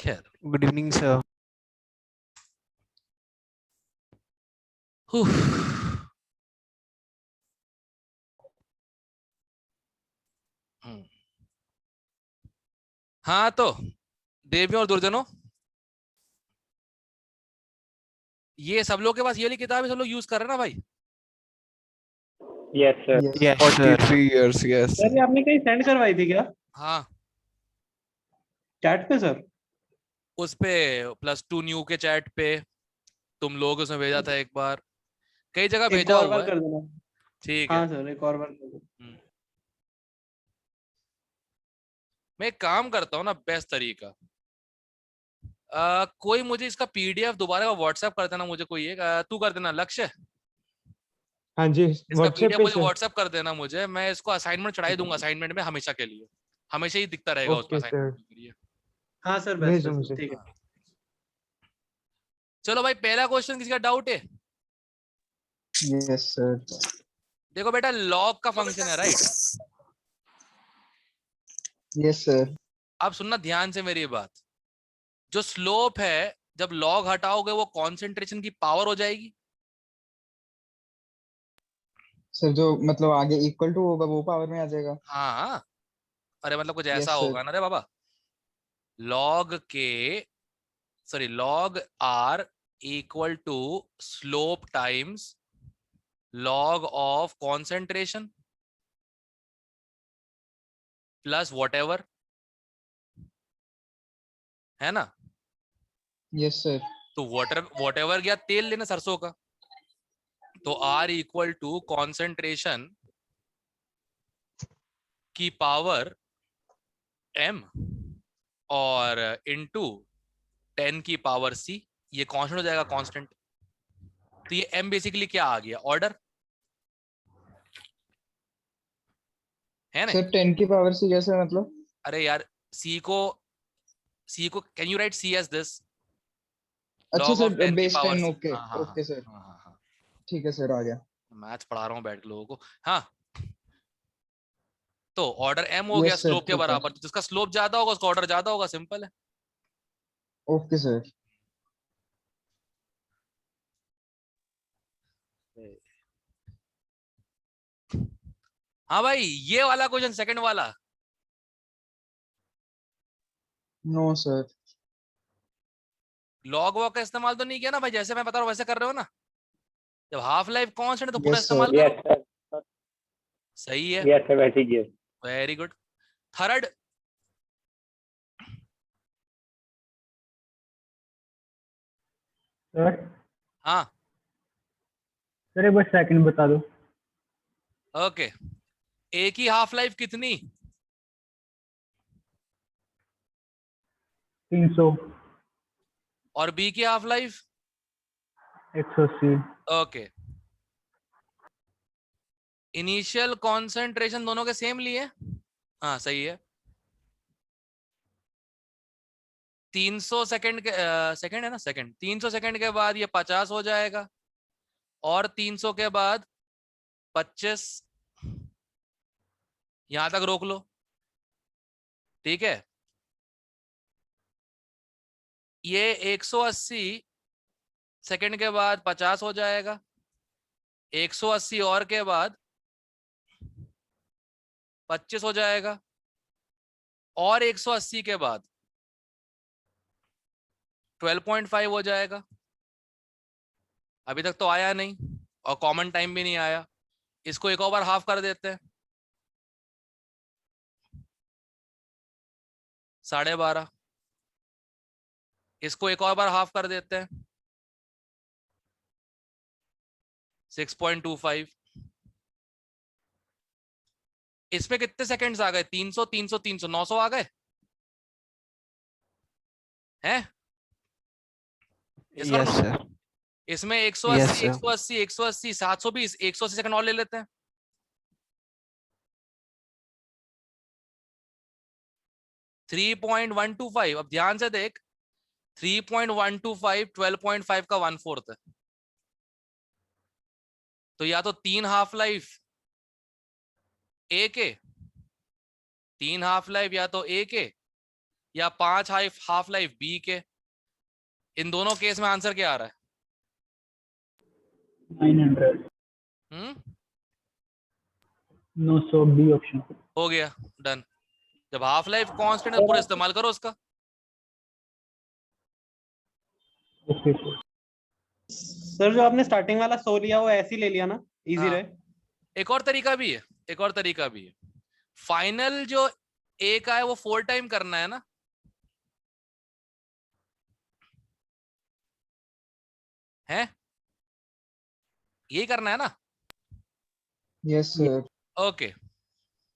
खैर, good evening sir. हाँ तो देवियों और दुर्जनों, ये सब लोग के पास ये वाली किताब सब लोग यूज कर रहे हैं ना भाई? Yes sir. Yes 43 years, yes. Sir ये आपने कहीं सेंड करवाई थी क्या हाँ, चैट पे सर? उस पे +2 न्यू के चैट पे तुम लोग उसमें भेजा था एक बार, कई जगह एक भेजा और हुआ बार है। कर देना। ठीक है। हाँ सर एक और बार कर देना। मैं एक काम करता हूँ ना, बेस्ट तरीका, कोई मुझे इसका पीडीएफ दोबारा व्हाट्सएप कर देना, मुझे कोई एक तू कर देना लक्ष्य, हाँ जी इसका व्हाट्सएप पीडीएफ पे मुझे सर। व्हाट्सएप कर देना मुझे, मैं इसको असाइनमेंट चढ़ाई दूंगा, असाइनमेंट में हमेशा के लिए, हमेशा ही दिखता रहेगा उसमें ओके सर, असाइनमेंट के लिए। हाँ सर बेस्ट भेजो है मुझे। सर, ठीक है। चलो भाई, पहला क्वेश्चन किसी का डाउट है? Yes sir. देखो बेटा, लॉग का फंक्शन है राइट? Yes sir. अब सुनना ध्यान से मेरी बात, जो स्लोप है जब लॉग हटाओगे वो कॉन्सेंट्रेशन की पावर हो जाएगी। सर जो मतलब आगे इक्वल टू होगा वो पावर में आ जाएगा। हाँ, अरे मतलब कुछ ऐसा यस सर। होगा ना रे बाबा, लॉग के sorry log R equal to slope times log of concentration plus whatever, है ना? Yes sir. तो वॉट एवर गया तेल लेना सरसों का, तो आर इक्वल टू कॉन्सेंट्रेशन की पावर m और इनटू 10 की पावर c, ये कांस्टेंट हो जाएगा कांस्टेंट। तो ये m बेसिकली क्या आ गया, ऑर्डर है ना? सर 10 की पावर से कैसे मतलब? अरे यार, c को can you write c as this, अच्छा लॉग ऑफ सर 10 की बेस पावर 10 c। ओके। हाँ हाँ हाँ ओके सर। हाँ हाँ हाँ, ठीक है सर आ गया। मैथ्स पढ़ा रहा हूँ बैठ के लोगों को। हाँ, तो ऑर्डर m हो गया यस सर स्लोप के ठीक है। बराबर, तो जिसका स्लोप ज्यादा होगा उसका ऑर्डर ज्यादा होगा, सिंपल है। Okay sir. हाँ भाई, ये वाला क्वेश्चन सेकंड वाला, नो सर। लॉग वॉग का इस्तेमाल तो नहीं किया ना भाई, जैसे मैं बता रहा हूँ वैसे कर रहे हो ना? जब हाफ लाइफ कांस्टेंट है तो पूरा यस सर। इस्तेमाल करो। Yes sir. सही है, यस सर वैसे ही किया। Very good. थर्ड, सर हाँ सर एक बार सेकंड बता दो। ओके, ए की हाफ लाइफ कितनी? 300, और बी की half life? 180। Okay, initial concentration दोनों के सेम लिए? हाँ सही है। 300 सेकंड के सेकंड है ना, सेकंड 300 सेकंड के बाद ये 50 हो जाएगा, और 300 के बाद 25, यहां तक रोक लो, ठीक है? ये 180 सेकंड के बाद 50 हो जाएगा, 180 और के बाद 25 हो जाएगा, और 180 के बाद 12.5 हो जाएगा। अभी तक तो आया नहीं, और कॉमन टाइम भी नहीं आया, इसको एक और बार हाफ कर देते हैं, 12.5। इसको एक और बार हाफ कर देते हैं, 6.25। इसमें कितने सेकंड्स आ गए? 300 300 300 900 आ गए हैं? Yes sir. इसमें यस 180 सर। 180 180 720, 180 सेकंड और ले लेते हैं। Three point one two five, अब ध्यान से देख, 3.125 12.5 का 1/4 है, तो या तो 3 हाफ लाइफ ए के, 3 हाफ लाइफ या तो ए के, या 5 हाफ लाइफ बी के, इन दोनों केस में आंसर क्या आ रहा है? 900 900 बी ऑप्शन। हो गया, डन। जब हाफ लाइफ कांस्टेंट है पूरा इस्तेमाल करो उसका। Okay sir. सर जो आपने स्टार्टिंग वाला 100 लिया वो ऐसे ही ले लिया ना, इजी हाँ। रहे। एक और तरीका भी है, एक और तरीका भी है। फाइनल जो ए का है वो 4 टाइम करना है ना, है यही करना है ना? Yes sir. ओके,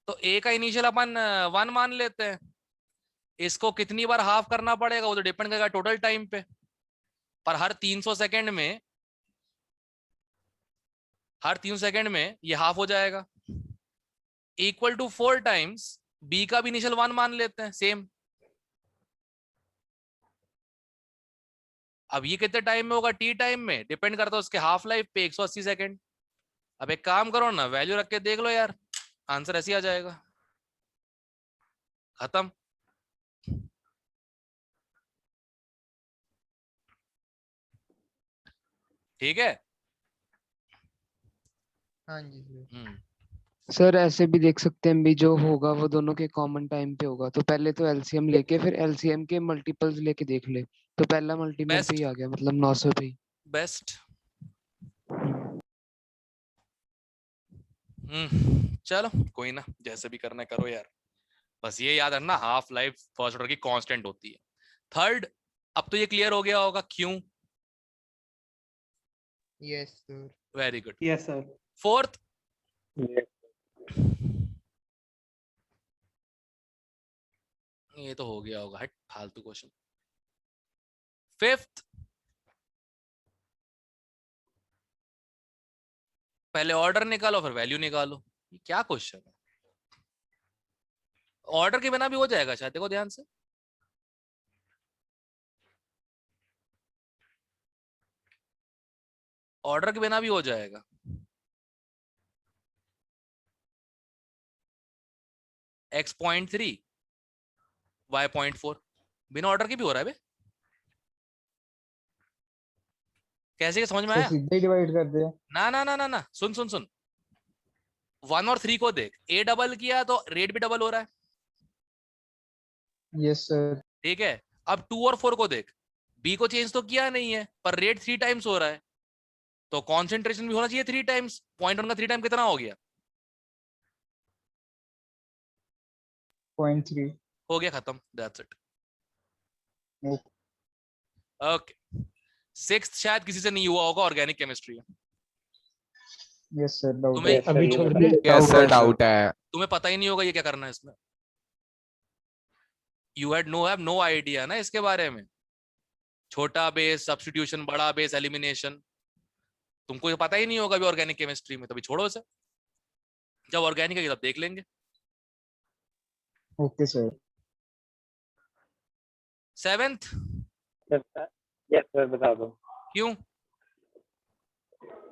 तो ए का इनिशियल अपन 1 मान लेते हैं। इसको कितनी बार हाफ करना पड़ेगा वो तो डिपेंड करेगा टोटल टाइम पे, पर हर 300 सेकेंड में, हर 300 सेकेंड में ये हाफ हो जाएगा। इक्वल टू 4 टाइम्स बी का भी इनिशियल 1 मान लेते हैं सेम। अब ये कितने टाइम में होगा? टी टाइम में, डिपेंड करता है उसके हाफ लाइफ पे, 180 सेकेंड। अब एक काम करो ना, वैल्यू रख के देख लो यार, आंसर ऐसे ही आ जाएगा। खत्म। ठीक है। हाँ जी सर। सर ऐसे भी देख सकते हैं भी, जो होगा वो दोनों के कॉमन टाइम पे होगा, तो पहले तो एलसीएम लेके फिर एलसीएम के मल्टीपल्स लेके देख ले, तो पहला मल्टी मेरे पे ही बेस्ट आ गया, मतलब 900 पे ही। बेस्ट। चलो कोई ना, जैसे भी करना है करो यार। बस ये याद रखना, हाफ लाइफ फर्स्ट ऑर्डर की कांस्टेंट होती है। थर्ड, अब तो ये क्लियर हो गया होगा क्यों। Yes sir. Very good. Yes sir. Fourth, ये तो हो गया होगा, हट फालतू क्वेश्चन। फिफ्थ, पहले ऑर्डर निकालो फिर वैल्यू निकालो। ये क्या क्वेश्चन है? ऑर्डर के बिना भी हो जाएगा शायद, देखो ध्यान से। ऑर्डर के बिना भी हो जाएगा। x.3 y.4 बिना ऑर्डर के भी हो रहा है बे। कैसे के समझ में सर आया? सीधे ही डिवाइड कर दिया। ना ना ना ना ना, सुन सुन सुन, 1 और 3 को देख, ए डबल किया तो रेट भी डबल हो रहा है। Yes sir. ठीक है, अब 2 और 4 को देख, बी को चेंज तो किया नहीं है पर रेट 3 टाइम्स हो रहा है, तो कॉन्सेंट्रेशन भी होना चाहिए 3 टाइम्स। 0.1 का 3 टाइम कितना हो गया? 0.3। हो गया, खत्म, दैट्स इट। ओके, सिक्स्थ शायद किसी से नहीं हुआ होगा, organic chemistry. Yes sir doubt तुम्हें है। अभी छोड़ दे। यस सर डाउट है। तुम्हें पता ही नहीं होगा ये क्या करना है इसमें। यू हैव नो आइडिया ना इसके बारे में। छोटा बेस सब्स्टिट्यूशन, बड़ा बेस एलिमिनेशन, तुमको ये पता ही नहीं होगा अभी ऑर्गेनिक केमिस्ट्री में, तभी छोड़ो इसे, जब ऑर्गेनिक है तब देख लेंगे। Okay sir. Seventh, yes sir बता दो। क्यों?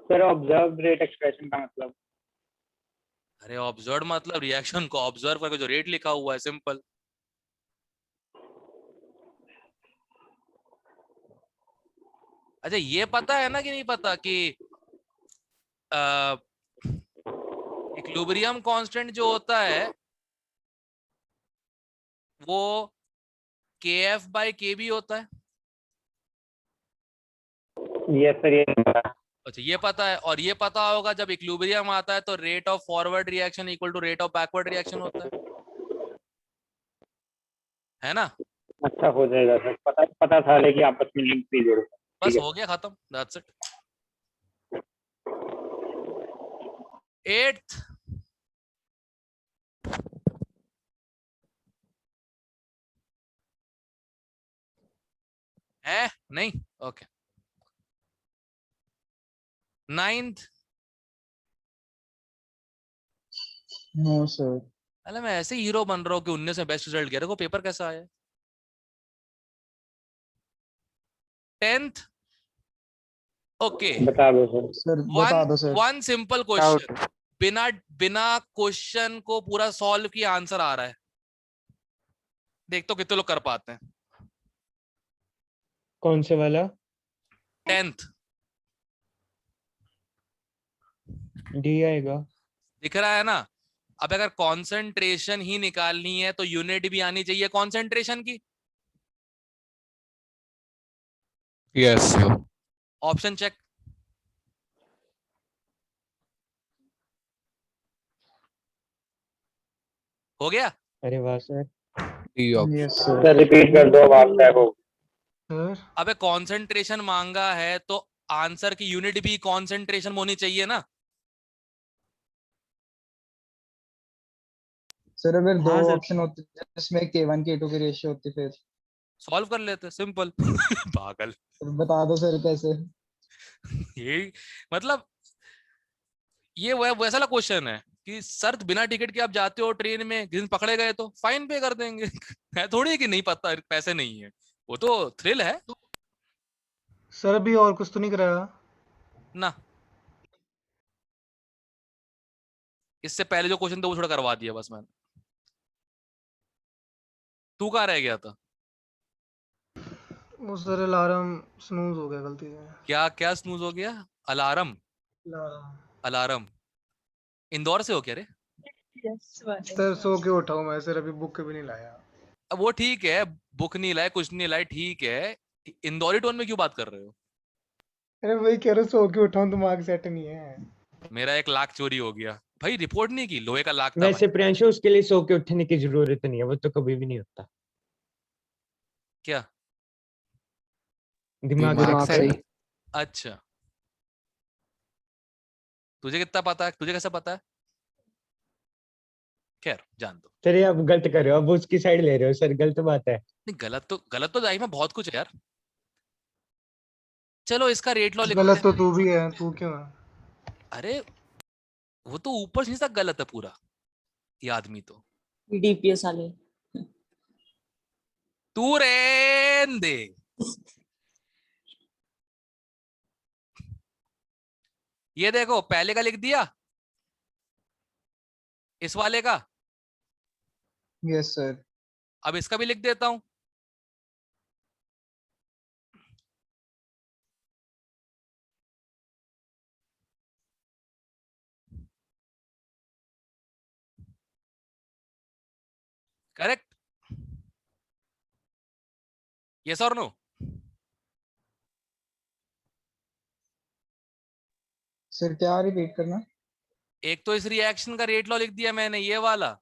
सर ऑब्जर्व रेट एक्सप्रेशन का मतलब। अरे ऑब्जर्व मतलब रिएक्शन को ऑब्जर्व करके जो रेट लिखा हुआ है, सिंपल। अच्छा ये पता है ना कि नहीं पता कि इक्विलिब्रियम कांस्टेंट जो होता है वो kf/kb होता है। यस सर ये अच्छा ये पता है, और ये पता होगा जब इक्विलिब्रियम आता है तो rate of forward reaction equal to rate of backward reaction होता है ना? अच्छा हो जाएगा सर, पता था लेकिन आपस में लिंक नहीं जोड़। बस हो गया, खत्म, दैट्स इट। एट्थ, है नहीं? ओके। Ninth, no sir. अरे मैं ऐसे हीरो बन रहा हूँ कि 19 में बेस्ट रिजल्ट किया, देखो पेपर कैसा आया। 10th, ओके, बता दो सर। सर बता दो सर। वन सिंपल क्वेश्चन, बिना बिना क्वेश्चन को पूरा सॉल्व किया आंसर आ रहा है। देख तो कितने लोग कर पाते हैं। कौन से वाला? 10th डी आएगा। दिख रहा है ना। अब अगर कंसंट्रेशन ही निकालनी है तो यूनिट भी आनी चाहिए कंसंट्रेशन की। Yes option check. हो गया। अरे वाह sir. D option. Yes sir. Sir repeat कर दो, अब आप टैग हो। सर अबे कंसंट्रेशन मांगा है तो आंसर की यूनिट भी कंसंट्रेशन होनी चाहिए ना। सर अगर दो हाँ सर। ऑप्शन होते जिसमें K1 K2 की रेशियो होती फिर सॉल्व कर लेते सिंपल। पागल। तो बता दो सर कैसे। ये मतलब ये वैसा वाला क्वेश्चन है कि सर बिना टिकट के आप जाते हो ट्रेन में, किसी दिन पकड़े गए तो फाइन पे कर देंगे। है थोड़ी है कि नहीं पता पैसे नहीं है, वो तो थ्रिल है सर अभी और कुछ तो नहीं कराया? ना। इससे पहले जो क्वेश्चन थे वो थोड़ा करवा दिया बस मैंने। तू कहाँ रह गया था? वो सर अलार्म स्नूज हो गया गलती से। क्या क्या स्नूज हो गया? अलार्म। अलार्म। अलार्म। इंदौर से हो क्या रे? सर सो के उठा हूँ मैं सर, अभी बुक भी नहीं लाया। अब वो ठीक है, बुक नहीं लाए कुछ नहीं लाए ठीक है, इंदौरी टोन में क्यों बात कर रहे हो? अरे वही कह रहा हूँ, सो के उठा हूँ, दिमाग सेट नहीं है। मेरा 1 लाख चोरी हो गया भाई, रिपोर्ट नहीं की, लोहे का लाख था वैसे भाई। प्रियांशु उसके लिए सो के उठने की जरूरत नहीं है, वो तो कभी भी नहीं होता। क्या? दिमाग दिमाग रखता है सही। ना। अच्छा, तुझे कितना पता है, तुझे कैसे पता है? खैर जान दो। सर ये आप गलत कर रहे हो, अब उसकी साइड ले रहे हो सर, गलत बात है। नहीं गलत तो लाइफ में बहुत कुछ है यार। चलो इसका रेट लॉ लिखते गलत हैं। तो तू भी है, तू क्यों है? अरे वो तो ऊपर से नीचे तक गलत है पूरा, ये आदमी तो। डीपीएस वाले। तू रेन दे। ये देखो पहले का लिख दिया, इस वाले का। Yes sir. अब इसका भी लिख देता हूं। करेक्ट? यस और नो? सर क्या रिपीट करना? एक तो इस रिएक्शन का रेट लॉ लिख दिया मैंने ये वाला,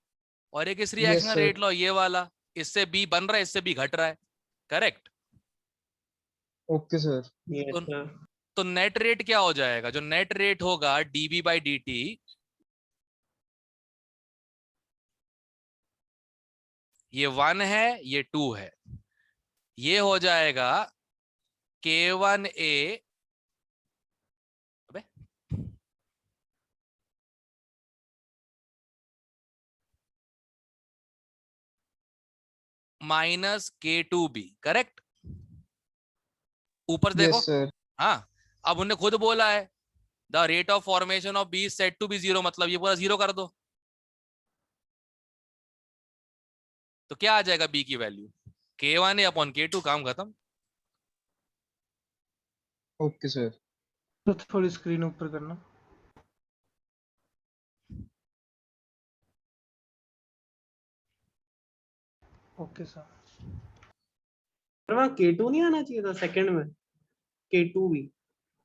और एक इस रिएक्शन का सर। रेट लॉ ये वाला। इससे बी बन रहा है, इससे बी घट रहा है। करेक्ट? Okay sir. यस तो, सर। तो नेट रेट क्या हो जाएगा? जो नेट रेट होगा डीबी बाई डी टी, ये 1 है ये 2 है, ये हो जाएगा K1A माइनस K2B। करेक्ट? ऊपर देखो। Yes sir. हाँ, अब उन्होंने खुद बोला है the rate of formation of B set to be 0, मतलब ये पूरा 0 कर दो। तो क्या आ जाएगा बी की वैल्यू? K1A अपॉन K2, काम खत्म। Okay sir. तो थोड़ी स्क्रीन ऊपर करना। Okay sir. वहाँ K2 नहीं आना चाहिए था सेकंड में? K2 भी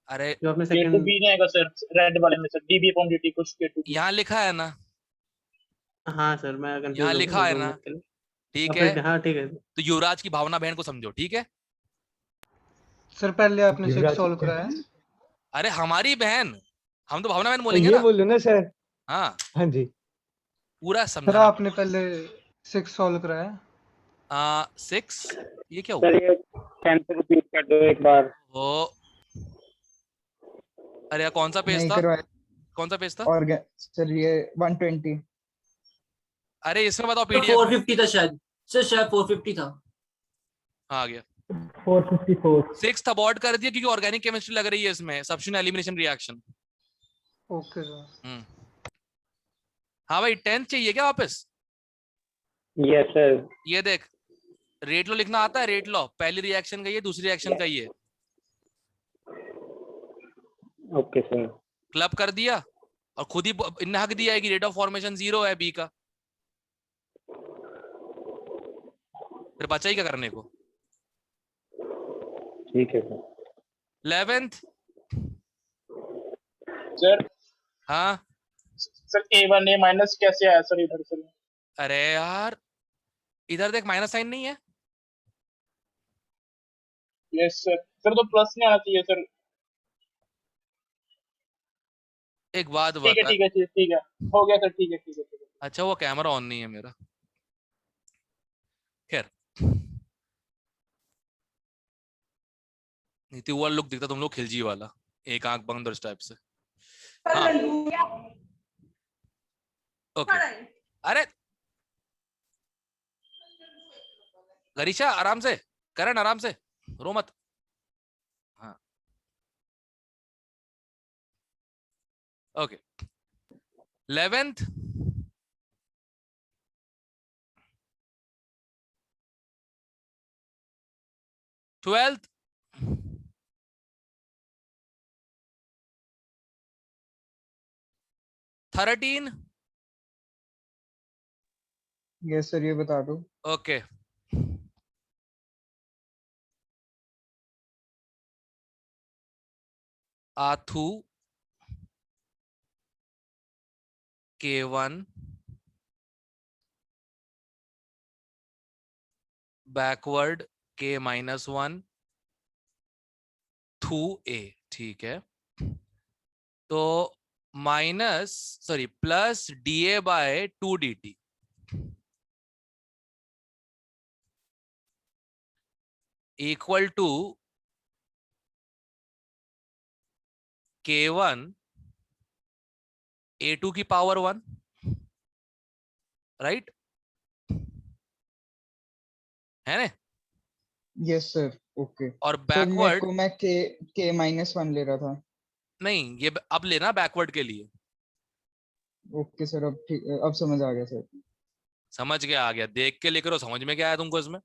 अरे जो आपने K2 सेकंड। B जाएगा सर, रेड वाले में सर, dB upon dt कुछ K2 B। यहाँ लिखा है ना, हाँ सर मैं कंफ्यूज यहाँ हो लिखा है गया 2 ना, मिनट के लिए। ठीक है? हाँ ठीक है। तो युवराज की भावना बहन को समझो, ठीक है? सर पहले आपने युवराज 6 सॉल्व कराया? अरे हमारी बहन, हम तो भावना बहन बोलेंगे ये ना। बोलो ना सर। हाँ, हाँ जी। पूरा सर समझाना। आपने पहले 6 सॉल्व कराया? 6 ये क्या हुआ? सर ये 10 से रिपीट कर दो एक बार। ओ अरे यार, कौन सा पेज नहीं था? करवाया। कौन सा पेज था? और सर ये 120। अरे इसमें बताओ पीडीएफ। 450 था शायद सर, शायद 450 था। हाँ आ गया। 454। 6 अबॉर्ड कर दिया क्योंकि ऑर्गेनिक केमिस्ट्री लग रही है इसमें, substitution elimination reaction. Okay sir. हाँ भाई 10th चाहिए क्या वापस? Yes sir. ये देख, रेट लॉ लिखना आता है? रेट लॉ पहली रिएक्शन का ही है, दूसरी रिएक्शन का ही है। Okay sir. क्लब कर दिया और खुद ही इन्हें हक दिया है कि रेट ऑफ फॉर्मेशन 0 है बी का, फिर बचा ही क्या करने को। ठीक है सर। 11th सर हाँ सर A1 A माइनस कैसे आया सर इधर से? अरे यार इधर देख माइनस साइन नहीं है। Yes sir. सर तो प्लस नहीं आना चाहिए सर। एक बात ठीक है बता, ठीक है ठीक है, हो गया सर। ठीक है ठीक है ठीक है। अच्छा वो कैमरा ऑन नहीं है मेरा, खैर नीति वो लुक दिखता तुम लोग खिलजी वाला, एक आंख बंद और इस टाइप से। हाँ ओके। अरे गरिशा आराम से, करण आराम से, रो मत। हाँ okay. 11th 12th 13 yes sir, ये बता दो। ओके। आथू K1 बैकवर्ड K-1 थू A, ठीक है। तो plus DA by 2DT equal to K1 A2 की पावर 1, राइट है ना? Yes sir, okay. और सर मेरे बैकवर्ड को मैं K-1 ले रहा था। नहीं, ये अब लेना बैकवर्ड के लिए। ओके सर, अब ठीक, अब समझ आ गया सर। समझ के आ गया, देख के लेकर समझ में क्या आया तुमको इसमें?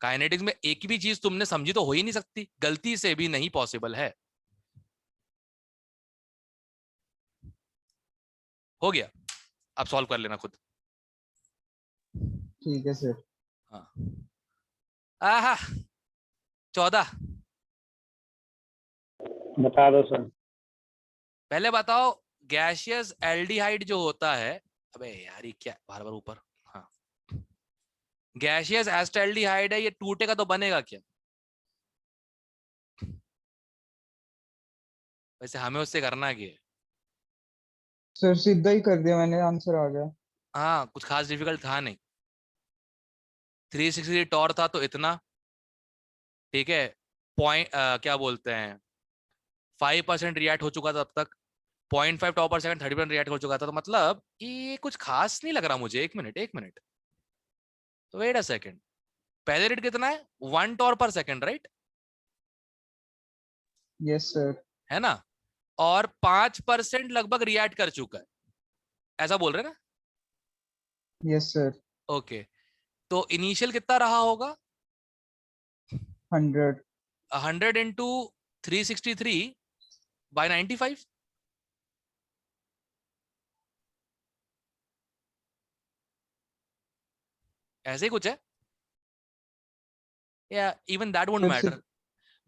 काइनेटिक्स में एक भी चीज तुमने समझी तो हो ही नहीं सकती, गलती से भी नहीं पॉसिबल है। हो गया, अब सॉल्व कर लेना खुद। ठीक है सर। हाँ आहा 14। बता दो सर। पहले बताओ गैसियस एल्डिहाइड जो होता है, अबे यार ये क्या बार बार ऊपर, हाँ गैसियस एस्टेल्डिहाइड है, ये टूटेगा तो बनेगा क्या? वैसे हमें उससे करना क्या है? सर सीधा ही कर दिया मैंने, आंसर आ गया। हाँ कुछ खास डिफिकल्ट था नहीं। 360 टॉर था तो इतना, ठीक है। पॉइंट क्या बोलते हैं 5% रिएक्ट हो चुका था तब तक, 0.5 टॉर पर सेकंड 30% रिएक्ट हो चुका था, तो मतलब ये कुछ खास नहीं लग रहा मुझे। एक मिनट तो वेट अ सेकंड, पहले रेट कितना है 1 टॉर पर सेकंड, राइट? Yes sir. है ना? और 5% लगभग रिएक्ट कर चुका है, ऐसा बोल रहे हैं ना? Yes sir. ओके, तो इनिशियल कितना रहा होगा? 100। 100 इंटू 363 बाय 95, ऐसे ही कुछ है, या even that won't matter,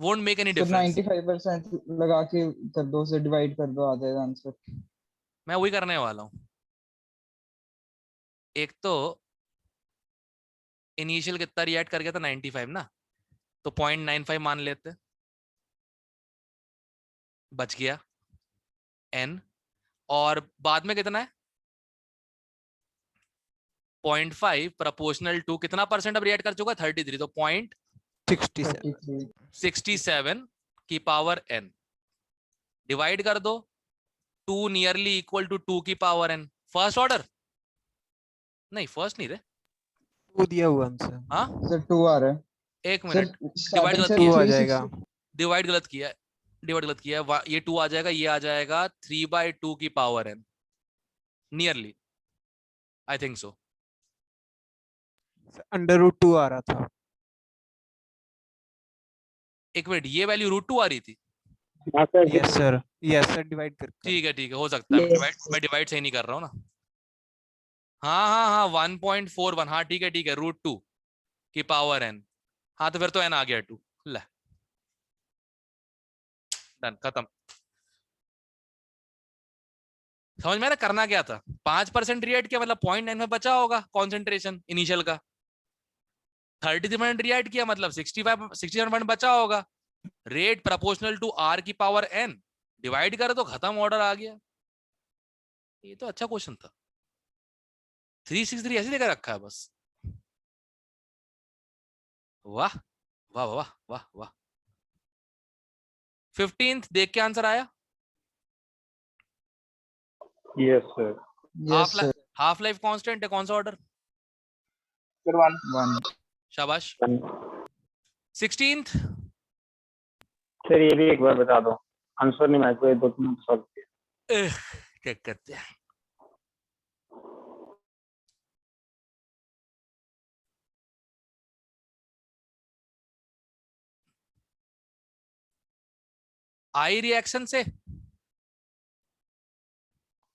won't make any sir difference. 95% लगा के कर दो, उसे डिवाइड कर दो, आ जाएगा आंसर। मैं वही करने वाला हूं। एक तो इनिशियल कितना रिएक्ट कर गया था 95 ना, तो 0.95 मान लेते, बच गया n। और बाद में कितना है 0.5 प्रोपोर्शनल टू कितना परसेंट अब रिएक्ट कर चुका है 33, तो 0.67 की पावर n डिवाइड कर दो 2 नियरली इक्वल टू 2 की पावर n। फर्स्ट ऑर्डर नहीं, फर्स्ट नहीं रे, 2 दिया हुआ आंसर। हाँ सर 2 आ रहा है। एक सर मिनट, डिवाइड स्टार्टिंग गलत से टू किया, आ जाएगा। डिवाइड गलत किया, ये 2 आ जाएगा, ये आ जाएगा 3/2 की power n nearly, I think so. √2 आ रहा था। एक मिनट, ये वैल्यू √2 आ रही थी? हाँ सर, यस सर डिवाइड कर ठीक है, हो सकता है। मैं डिवाइड सही नहीं कर रहा हूँ ना। हाँ 1.41, हाँ ठीक है √2 की पावर n। हाँ तो फिर तो n आ गया 2। ले, डन, खत्म। समझ में ना करना क्या था? 5% रिएट किया मतलब 0.9 में बचा होगा कॉन्सेंट्रेशन इनिशियल का। 33% रिएट किया मतलब 67% बचा होगा। रेट प्रोपोर्शनल टू r की पावर n, डिवाइड कर दो, खत्म, ऑर्डर आ गया। ये तो अच्छा क्वेश्चन था। 363 ऐसे देकर रखा है बस। वाह वाह वाह वाह वाह। 15th देख के आंसर आया। Yes sir. Yes sir. Half life constant है, कौन सा ऑर्डर? सर 1। 1। शाबाश। 16th सर ये भी एक बार बता दो, आंसर नहीं, मैं को 2 मिनट सॉल्व किया। क्या करते हैं? आई रिएक्शन से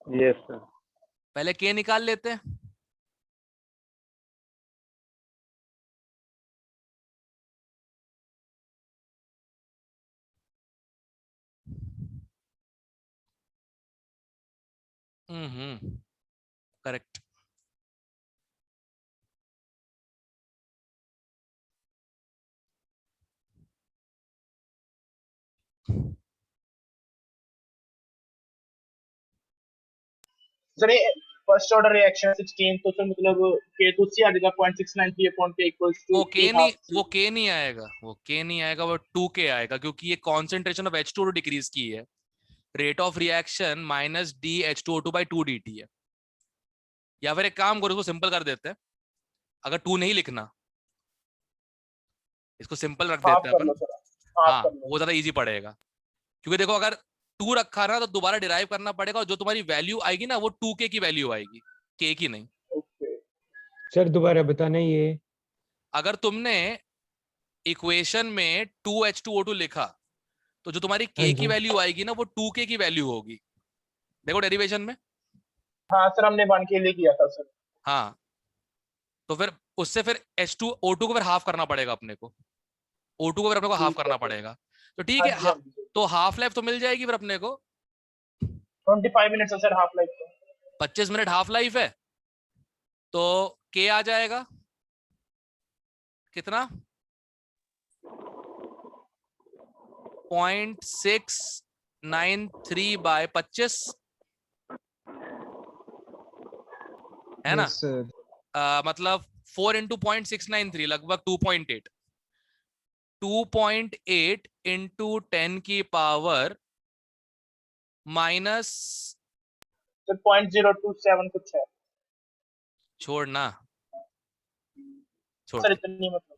यस सर। पहले के निकाल लेते हैं। करेक्ट। सर ये फर्स्ट ऑर्डर रिएक्शन 16, तो सर मतलब K2 से आ जाएगा 0.693 अपॉन K इक्वल्स टू वो के नहीं आएगा, वो 2K आएगा, क्योंकि ये कॉन्सेंट्रेशन ऑफ H2O डिक्रीज की है। Rate of reaction minus DH2O2/2 dt है। या फिर एक काम करो, इसको सिंपल कर देते हैं। अगर 2 नहीं लिखना, इसको सिंपल रख देते हैं अपन। हाँ, वो ज्यादा इजी पड़ेगा, क्योंकि देखो अगर 2 रखा ना तो दोबारा डिराइव करना पड़ेगा, और जो तुम्हारी वैल्यू आएगी ना वो 2K की वैल्यू आएगी, K की नहीं। सर दोबारा बताना ये। अगर तुमने इक्वेशन में 2H2O2 लिखा तो जो तुम्हारी हाँ K की जी। वैल्यू आएगी ना वो 2K की वैल्यू होगी। देखो डेरिवेशन में। हाँ सर हमने 1 के लिए किया था सर। हाँ, तो फिर उससे फिर H2O2 को फिर हाफ करना पड़ेगा अपने को, O2 को फिर अपने को हाफ करना पड़ेगा। तो ठीक है, तो हाफ लाइफ तो मिल जाएगी फिर अपने को। 25 मिनट्स है सर हाफ लाइफ का। 25 मिनट हाफ लाइफ है, तो K आ जाएगा कितना? 0.693/25 है ना? Yes sir. मतलब 4 × 0.693 लगभग 2.8। 2.8 × 10 की पावर माइनस, सर 0.027 कुछ है। छोड़ना, छोड़। सर इतनी मतलब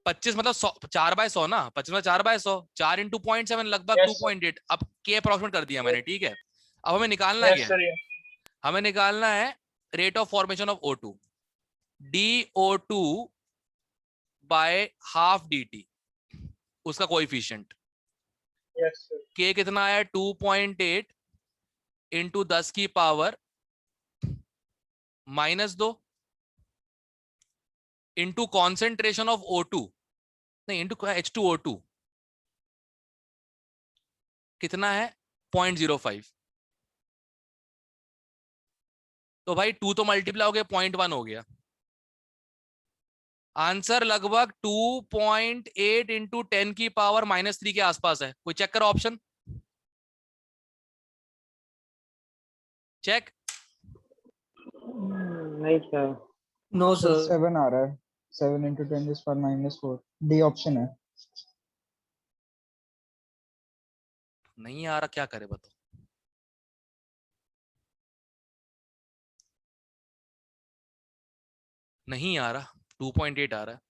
25 मतलब 4/100 ना, 25 मतलब 4/100, 4 × 0.7 लगभग Yes, 2.8। अब के अप्रोक्सीमेट कर दिया मैंने, ठीक है। अब हमें निकालना क्या है? सर हमें निकालना है rate of formation of O2, DO2/half dt, उसका कोएफिशिएंट। Yes sir. K कितना आया? 2.8 × 10 की power -2 into concentration of O2, नहीं इंटू H2O2 कितना है? 0.05। तो भाई 2 तो मल्टीप्लाई हो गया, 0.1 हो गया। आंसर लगभग 2.8 × 10 की पावर -3 के आसपास है। कोई चेक करो ऑप्शन, चेक। नहीं सर। नो सर सर 7 आ रहा है। 7 × 10⁻⁻⁴ डी ऑप्शन है। नहीं आ रहा, क्या करे बताओ। नहीं आ रहा, 2.8 आ रहा है,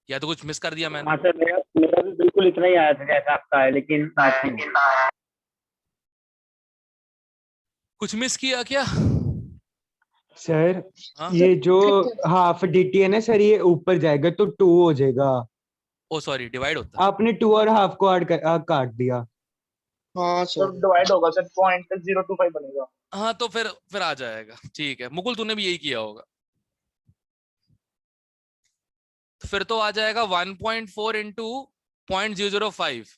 या तो कुछ मिस कर दिया मैंने। हाँ सर, मेरा भी बिल्कुल इतना ही आया था जैसा आपका है, लेकिन कुछ मिस किया क्या? सर हाँ ये जो हाफ dt है ना सर, ये ऊपर जाएगा तो 2 हो जाएगा। ओ सॉरी डिवाइड होता है। आपने 2 और हाफ को काट दिया। हाँ तो सर डिवाइड होगा सर, 0.025 बनेगा। हाँ तो फिर आ जाएगा। ठीक है मुकुल तूने भी यही किया होगा। तो फिर तो आ जाएगा 1.4 इंटू 0.005,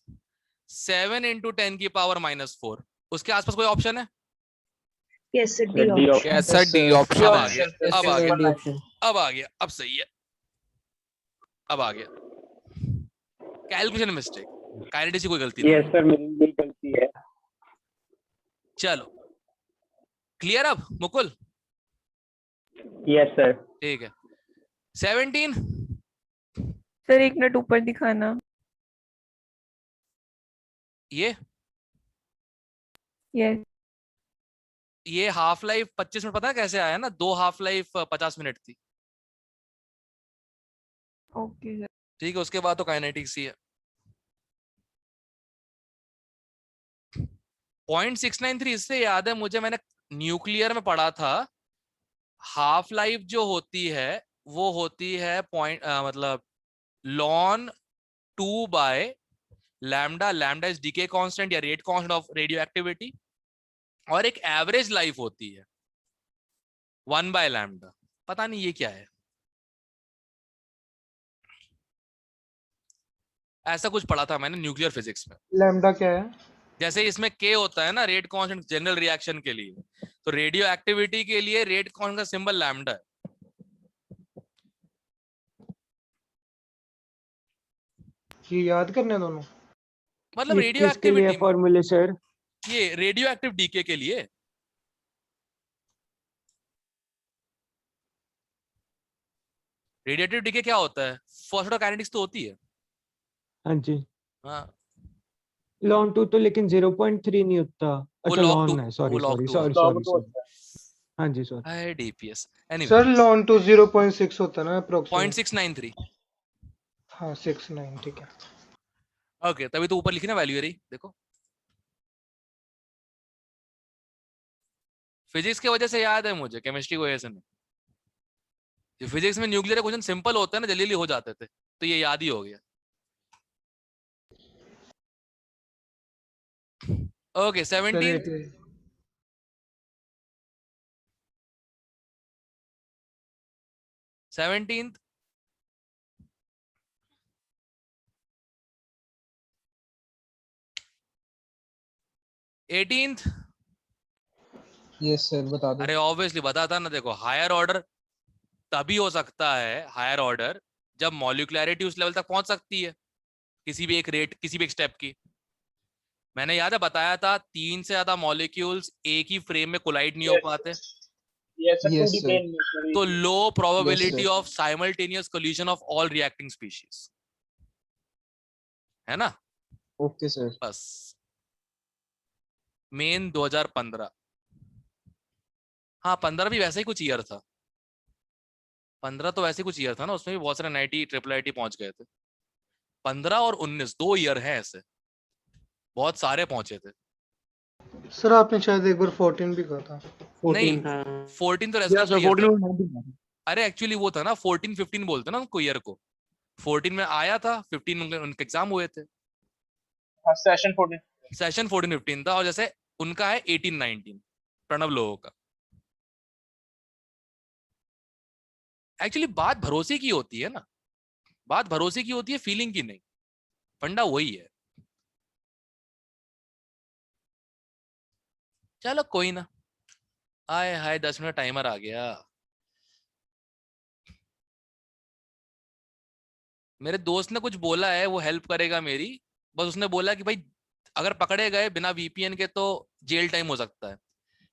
7 इंटू 10⁻⁻4। उसके आसपास कोई ऑप्शन है? Yes sir sir D option. Yes sir D अब ऑप्शन आ है। गया, Option, अब आ गया, डी ऑप्शन अब आ गया, अब सही है, अब आ गया। कैलकुलेशन मिस्टेक, काइनेटिक्स की कोई गलती नहीं। यस सर, मेरी भी गलती है। चलो क्लियर अब मुकुल? Yes sir. ठीक है 17। सर एक मिनट ऊपर दिखाना। ये यस ये हाफ लाइफ 25 मिनट, पता है कैसे आया ना? 2 हाफ लाइफ 50 मिनट थी। ओके सर ठीक है उसके बाद तो काइनेटिक्स ही है। 0.693, इससे याद है मुझे, मैंने न्यूक्लियर में पढ़ा था हाफ लाइफ जो होती है वो होती है मतलब ln 2 by lambda. Lambda is decay constant या rate constant of radioactivity, और एक एवरेज लाइफ होती है 1 बाय लैम्डा। पता नहीं ये क्या है, ऐसा कुछ पढ़ा था मैंने न्यूक्लियर फिजिक्स में। लैम्डा क्या है? जैसे इसमें के होता है ना रेट कांस्टेंट जनरल रिएक्शन के लिए, तो रेडियो एक्टिविटी के लिए रेट कांस्टेंट का सिंबल लैम्डा है। ये याद करने दोनों। मतलब ये रेडियो किसके लिए एक्टिविटी, फॉर्मूले सर? ये रेडियो एक्टिव डीके के लिए। रेडिएटिव डीके क्या होता है? फर्स्ट ऑर्डर काइनेटिक्स तो होती है। हाँ जी। हाँ ln 2 तो लेकिन 0.3 नहीं होता। वो अच्छा log 2, ln है, सॉरी वो log सॉरी 2 सॉरी है। सॉरी तो सॉरी। हाँ जी सॉरी। है DPS. Anyway sir ln two 0.6 होता है ना अप्रोक्सीमेट? 0.693। हाँ 69 ठीक है। ओके तभी तो ऊपर लिखी ना वैल्यू रही, देखो फिजिक्स की वजह से याद है मुझे, केमिस्ट्री की वजह से नहीं। फिजिक्स में न्यूक्लियर क्वेश्चन सिंपल होता है ना, जल्दी जल्दी हो जाते थे, तो ये याद ही हो गया। ओके 17। चलिए 17th, एटीन्थ। यस सर बता दो। अरे ऑब्वियसली बताता ना, देखो हायर ऑर्डर तभी हो सकता है, हायर ऑर्डर जब मॉलिक्युलैरिटी उस लेवल तक पहुंच सकती है किसी भी एक रेट, किसी भी एक स्टेप की। मैंने याद है बताया था 3 से ज्यादा मॉलिक्यूल्स एक ही फ्रेम में कोलाइड नहीं हो पाते, yes sir, Yes, 2D sir. plane में तो लो probability sir. Of simultaneous collision of all reacting species, है ना? Okay sir. बस मेन 2015। हाँ 15 भी वैसे ही कुछ ईयर था, 15 तो वैसे ही कुछ ईयर था ना, उसमें भी बहुत सारे NIT ट्रिपल IIT पहुंच गए थे। 15 और 19 2 ईयर हैं ऐसे, बहुत सारे पहुंचे थे। सर आपने शायद एक बार 14 भी कहा था। 14 हाँ 14 तो या रेजोनेंस सर ईयर था। 14 अरे एक्चुअली वो था ना 14-15 बोलते ना उनको ईयर को, 14 में आया था, 15 उनके एग्जाम हुए थे, सेशन 14। सेशन 14-15 था, और जैसे उनका है 18-19 प्रणव लोगों का। एक्चुअली बात भरोसे की होती है ना, बात भरोसे की होती है, फीलिंग की नहीं। फंडा वही है। चलो कोई ना, आए हाय 10 मिनट टाइमर आ गया। मेरे दोस्त ने कुछ बोला है, वो हेल्प करेगा मेरी। बस उसने बोला कि भाई अगर पकड़े गए बिना VPN के तो जेल टाइम हो सकता है,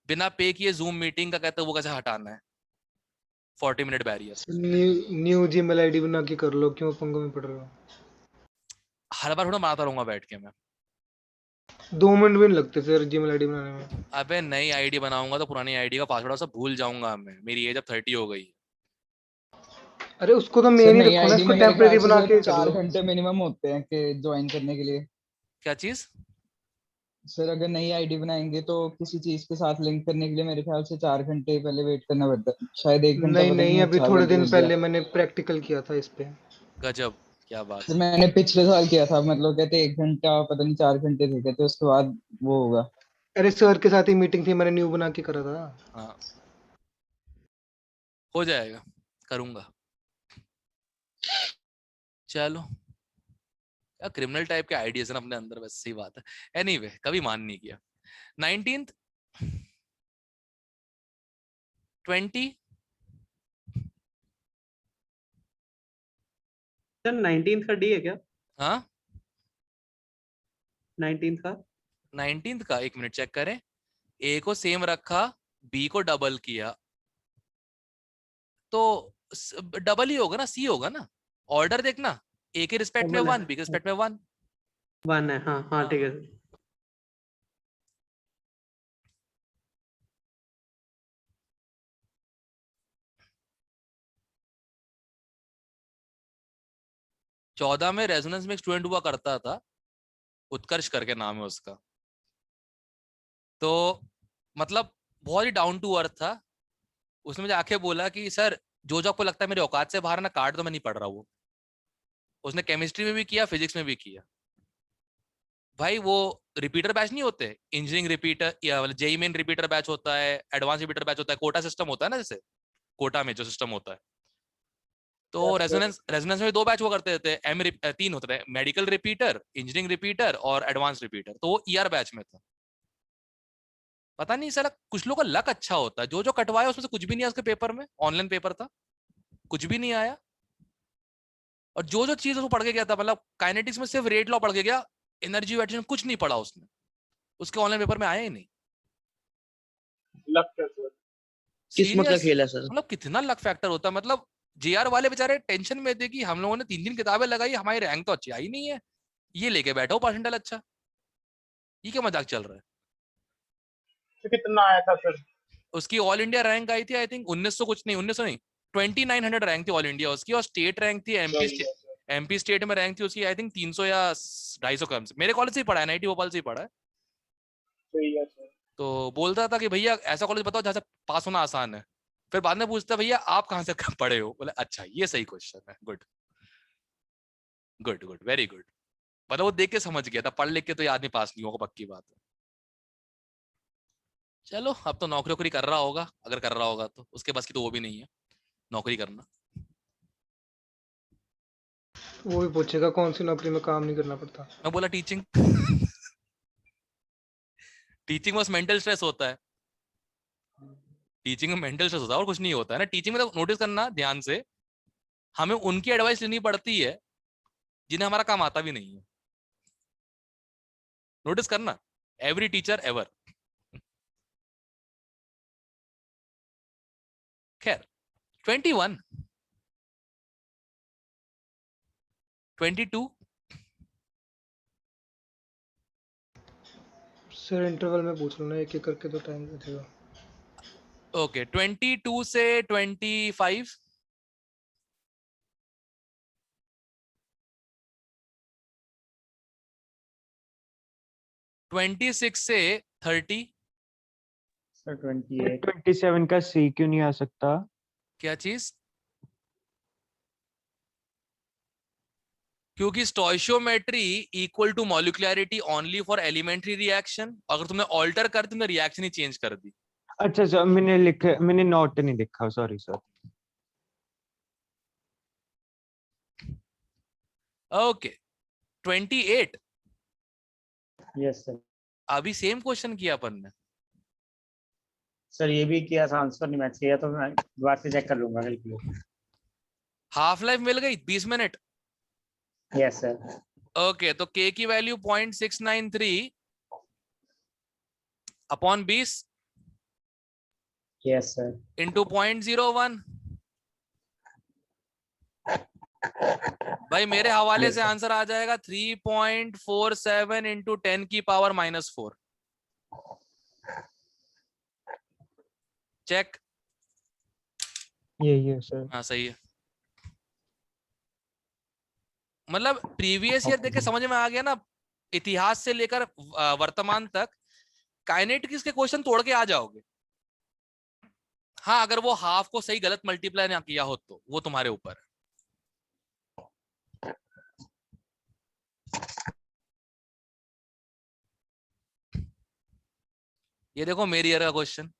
बिना पे किए जूम मीटिंग का कहते वो कैसे हटाना है 40 minute barrier. New Gmail ID बना के कर लो, क्यों पंगों में पड़ रहे हो? हर बार थोड़ा मारता रहूंगा बैठ के मैं। 2 मिनट भी नहीं लगते सर जीमेल आईडी बनाने में। अबे नई आईडी बनाऊंगा तो पुरानी आईडी का पासवर्ड सब भूल जाऊंगा मैं, मेरी एज अब 30 हो गई। अरे उसको तो सर मेन ही नई रखो ना, आईडी इसको में मेरे टेम्परेरी ख्याल से बना सर के कर 4 लो। घंटे मिनिमम होते हैं कि ज्वाइन करने के लिए। क्या चीज? सर अगर नई आईडी बनाएंगे तो किसी चीज के साथ लिंक करने के लिए मेरे ख्याल से 4 घंटे पहले वेट करना पड़ता है, शायद 1 घंटा नहीं पता नहीं, नहीं अभी अच्छा थोड़े गलती दिन हो गया। पहले मैंने प्रैक्टिकल किया था इस पे। गजब, क्या बात सर है। मैंने पिछले साल किया था, मतलब कहते 1 घंटा पता नहीं 4 घंटे थे कहते, उसके बाद वो होगा। अरे सर के साथ ही मीटिंग थी, मैंने न्यू बना के करा था। हाँ हो जाएगा, करूंगा। चलो, क्या क्रिमिनल टाइप के आइडियाज हैं अपने अंदर, वैसे सही बात है। एनीवे कभी मान नहीं किया। 19th 20 सर 19th का डी है क्या? हाँ 19th का 19th का, एक मिनट चेक करें। ए को सेम रखा, बी को डबल किया, तो डबल ही होगा ना, सी होगा ना। ऑर्डर देखना, ए के रिस्पेक्ट में डबल है। 1, बी के रिस्पेक्ट में 1। 1 है, हाँ हाँ ठीक है सर। चौदह में रेजोनेंस में एक स्टूडेंट हुआ करता था, उत्कर्ष करके नाम है उसका। तो मतलब बहुत ही डाउन टू अर्थ था। उसने मुझे आके बोला कि सर जो आपको लगता है मेरे औकात से बाहर ना काट, तो मैं नहीं पढ़ रहा वो। उसने केमिस्ट्री में भी किया, फिजिक्स में भी किया। भाई वो रिपीटर बैच नहीं होते, इंजीनियरिंग रिपीटर या जेई मेन रिपीटर बैच होता है, एडवांस रिपीटर बैच होता है, कोटा सिस्टम होता है ना, जैसे कोटा में जो सिस्टम होता है। तो रेजोनेंस रेजोनेंस में 2 बैच हुआ करते थे, 3 होते थे, मेडिकल रिपीटर, इंजीनियरिंग रिपीटर और एडवांस रिपीटर। तो वो ईआर बैच में था। पता नहीं साला कुछ लोग का लक अच्छा होता है, जो कटवाया उसमें से कुछ भी नहीं आया उसके पेपर में। ऑनलाइन पेपर था, कुछ भी नहीं आया। और जो चीज वो पढ़ के गया था, मतलब काइनेटिक्स में सिर्फ रेट लॉ पढ़ के गया, एनर्जी वेट कुछ नहीं पढ़ा उसने, उसके ऑनलाइन पेपर में आया ही नहीं। लक है सर। किस्मत का Serious? खेल है सर। मतलब कितना लक फैक्टर होता है। मतलब जेआर वाले बेचारे टेंशन में थे कि हम लोगों ने 3 किताबें लगाई, हमारी रैंक तो अच्छी आई नहीं है, ये लेके बैठो परसेंटाइल अच्छा। ये क्या मजाक चल रहा है। तो कितना आया था सर? उसकी ऑल इंडिया रैंक आई थी आई थिंक 1900 कुछ नहीं, 1900 नहीं, 2900 रैंक थी ऑल इंडिया उसकी। और स्टेट रैंक थी एमपी स्टेट में रैंक थी उसकी आई थिंक 300 या 250 कम से। मेरे कॉलेज से ही पढ़ा है, NIT भोपाल से ही पढ़ा है। सही है सर। तो बोलता था कि भैया ऐसा कॉलेज बताओ जहाँ से पास होना आसान है। फिर बाद में पूछता भैया आप कहाँ से पढ़े हो, बोले अच्छा ये सही क्वेश्चन है। Good good good, very good. मतलब वो देख के समझ गया था, पढ़ लिख के तो ये आदमी पास नहीं होगा, पक्की बात है। चलो अब तो नौकरी वोकरी कर रहा होगा, अगर कर रहा होगा तो उसके बस की तो वो भी नहीं है नौकरी करना। वो भी पूछेगा कौन सी नौकरी में काम नहीं करना पड़ता। मैं बोला टीचिंग। टीचिंग बस मेंटल स्ट्रेस होता है, टीचिंग में मेंटल स्ट्रेस होता है और कुछ नहीं होता है ना। टीचिंग में तो नोटिस करना ध्यान से, हमें उनकी एडवाइस लेनी पड़ती है जिन्हें हमारा काम आता भी नहीं है। नोटिस करना, एवरी टीचर एवर। खैर 21 22 सर इंटरवल में पूछ लो ना, एक एक करके तो टाइम लगेगा। ओके 22 से 25 26 से 30 सर 28। 27 का सी क्यों नहीं आ सकता? क्या चीज? क्योंकि stoichiometry equal to molecularity only for elementary reaction. अगर तुमने ऑल्टर कर, तुमने रिएक्शन ही चेंज कर दी। अच्छा सर, मैंने नोट नहीं देखा, sorry sir. Okay 28 yes sir. अभी सेम क्वेश्चन किया अपन ने। सर ये भी किया था, आंसर नहीं मैच किया तो मैं दोबारा से चेक कर लूंगा। हाफ लाइफ मिल गई 20 मिनट। Yes sir. ओके तो k की value 0.693 upon 20 yes sir. Into 0.01। भाई मेरे हवाले से आंसर आ जाएगा 3.47 इंटू 10 की पावर -4। चेक। ये सर। हाँ सही है। मतलब प्रीवियस ईयर देख के समझ में आ गया ना, इतिहास से लेकर वर्तमान तक काइनेटिक्स के क्वेश्चन तोड़ के आ जाओगे। हाँ, अगर वो हाफ को सही गलत मल्टीप्लाई ना किया हो तो वो तुम्हारे ऊपर है। ये देखो मेरी ईयर का क्वेश्चन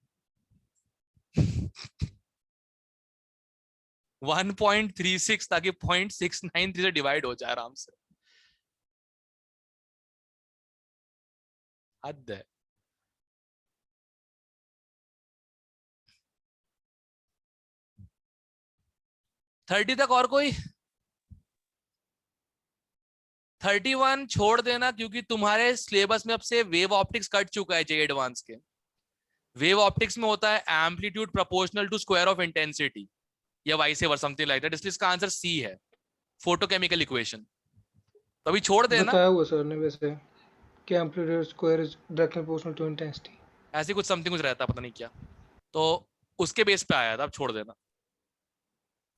1.36 ताकि 0.693 से डिवाइड हो जाए आराम से। हद है। थर्टी तक और कोई? 31 छोड़ देना क्योंकि तुम्हारे सिलेबस में अब से वेव ऑप्टिक्स कट चुका है जे एडवांस के। वेव ऑप्टिक्स में होता है amplitude proportional to square of intensity या vice versa something like that, इसलिए इसका आंसर सी है, फोटोकेमिकल इक्वेशन। तो अभी छोड़ देना। बताया हुआ सर ने वैसे कि amplitude square is directly proportional to intensity, ऐसे कुछ समथिंग कुछ रहता पता नहीं क्या, तो उसके बेस पे आया था। अब छोड़ देना।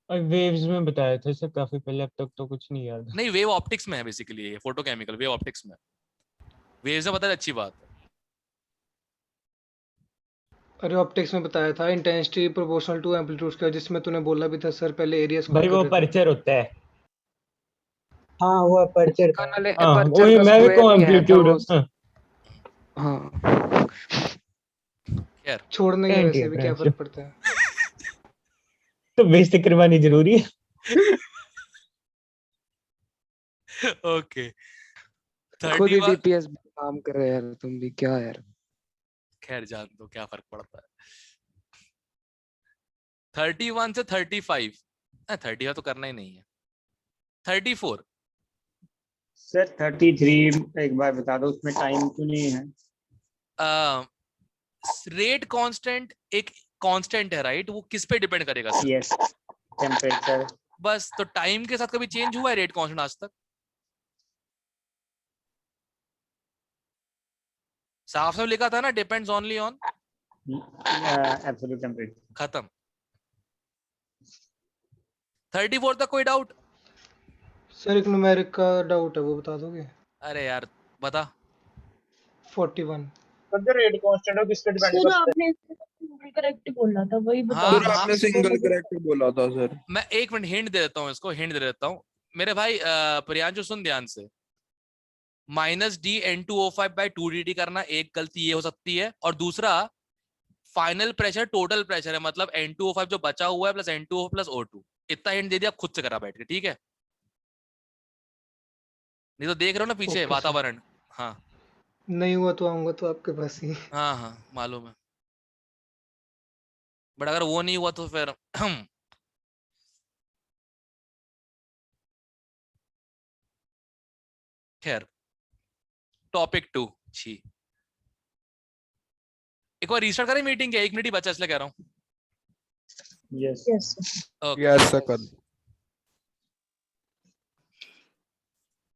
और वेव्स में बताया था सर काफी पहले, अब तक तो कुछ नहीं याद। नहीं, वेव ऑप्टिक्स में है बेसिकली, ये फोटोकेमिकल वेव ऑप्टिक्स में। वेव्स में पता है, अच्छी बात है। अरे ऑप्टिक्स में बताया था intensity proportional to amplitude square, जिसमें तूने बोला भी था सर पहले एरिया भाई वो अपर्चर होता है। हाँ वो अपर्चर था। वाले हाँ aperture वही का मैं भी square कहूँ नहीं आया था एम्पलीट्यूड। वो। हाँ खैर छोड़ने के वैसे भी क्या फर्क पड़ता है। तो बेइज्जती करवानी जरूरी है। ओके खुद ही 31 डीपीएस काम कर रहे यार, तुम भी क्या यार। खैर जान दो, क्या फर्क पड़ता है। 31 से 35, 30 तो करना ही नहीं है। 34 सर 33 एक बार बता दो, उसमें टाइम क्यों नहीं है? रेट कांस्टेंट एक कांस्टेंट है राइट, वो किस पे डिपेंड करेगा सर? Yes, temperature. बस, तो टाइम के साथ कभी चेंज हुआ है रेट कांस्टेंट आज तक? साफ साफ लिखा था ना, depends only on absolute temperature. खत्म। 34 तक कोई डाउट? सर एक न्यूमेरिक का डाउट है, वो बता दोगे? अरे यार बता। 41 सर जो रेट कांस्टेंट है किस पे डिपेंड करता है? आपने करेक्ट बोला था, वही हाँ, बता। हाँ, आपने सिंगल करेक्ट बोला था सर। मैं एक मिनट हिंट दे देता हूँ, इसको हिंट दे देता हूँ मेरे भाई। प्रियांशु सुन ध्यान से। -d(N2O5/2dt) करना एक गलती ये हो सकती है, और दूसरा फाइनल प्रेशर टोटल प्रेशर है, मतलब N2O5 जो बचा हुआ है प्लस N2O प्लस O2। इतना हिंट दे दिया, खुद से करा बैठ के, ठीक है? नहीं तो देख रहे हो ना पीछे ओके, वातावरण। हाँ नहीं हुआ तो आऊंगा तो आपके पास ही। हाँ हाँ मालूम है, बट अगर वो नहीं हुआ तो फिर खैर टॉपिक 2 छी। एक बार रीस्टार्ट करें मीटिंग के, 1 मिनट ही बचा इसलिए कह रहा हूँ। Yes okay yes sir.